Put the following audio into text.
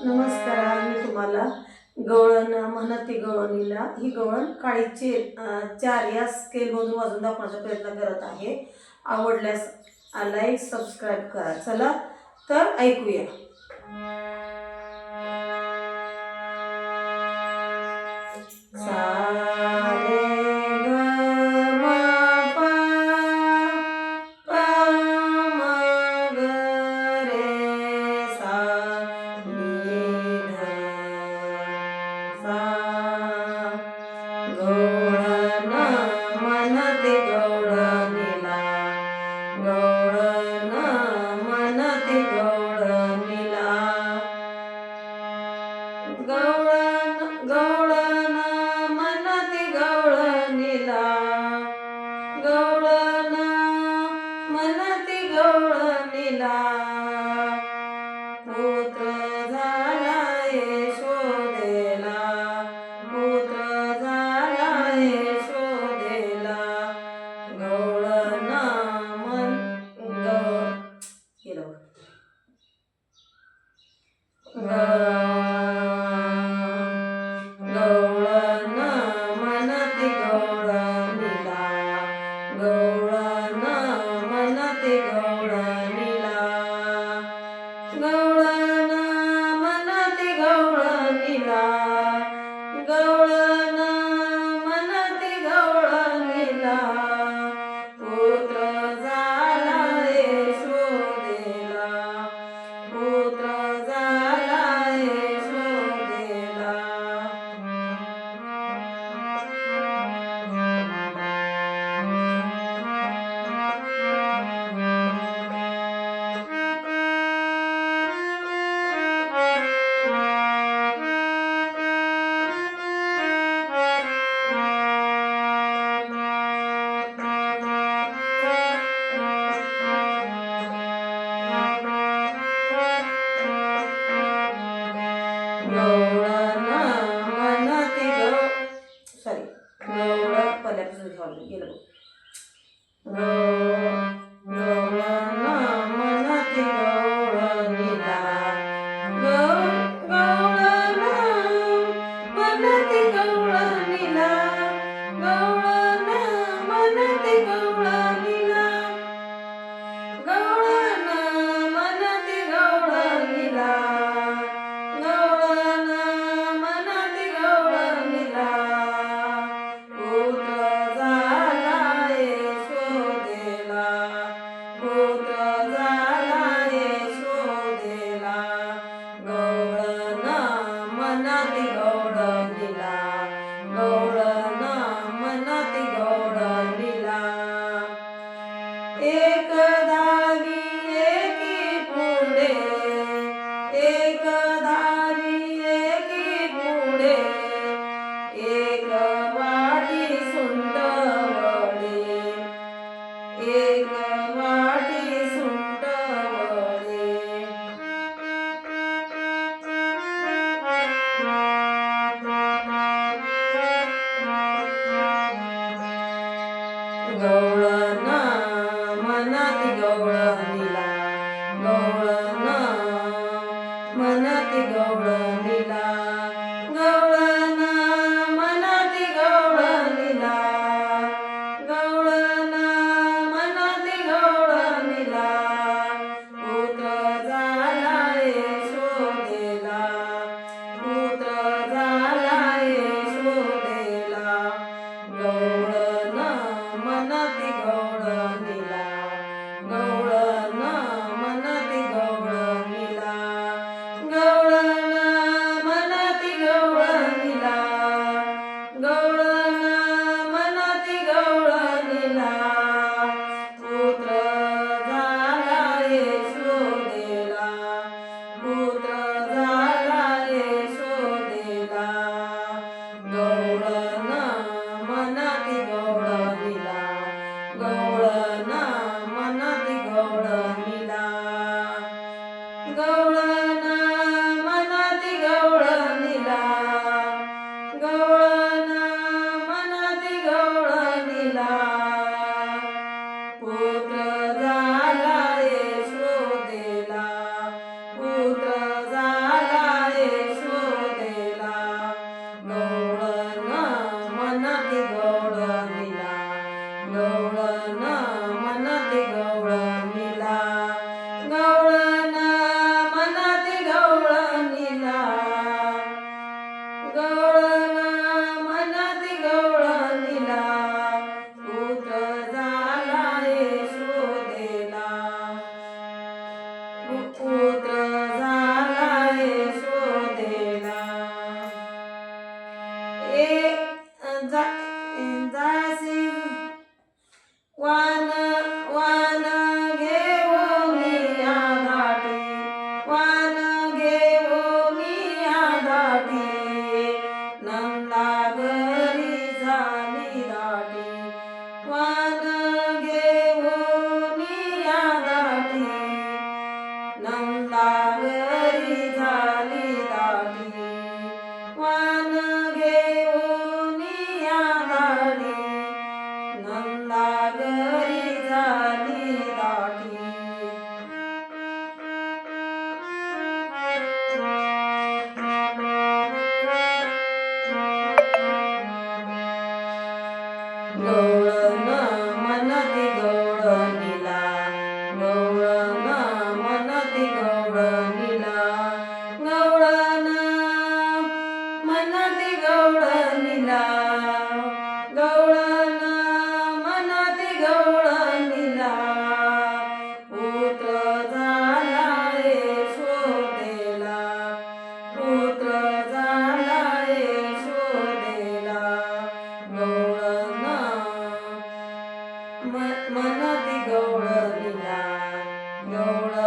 नमस्कार. मी तुम्हाला गवळण म्हणती गवळणीला ही गवळण काळीचे 4 या स्केलमधून वाजवून दाखवण्याचा प्रयत्न करत आहे. आवडल्यास लाईक सबस्क्राईब करा. चला तर ऐकूया. गवळण म्हणती गवळणीला, गवळण म्हणती गवळणीला, गवळण गवळण म्हणती गवळणीला, गवळण म्हणती गवळणीला. पुत्र झाला यशोदेला, पुत्र झाला यशोदेला. गवळण केलं गवळण म्हणती गवळणीला, गवळण म्हणती गवळणीला, गवळण म्हणती गवळणीला, गवळण म्हणती गवळणीला. पुत्र झाला यशोदेला, पुत्र झाला यशोदेला. गवळण म्हणती गवळण पहिल्यापासून घ्यावं गेलं. गवळण म्हणती गवळणीला, गवळण म्हणती गवळणीला, गवळण म्हणती गवळणीला, गवळण म्हणती गवळणीला, गवळण म्हणती गवळणीला. पुत्र झाला गवळण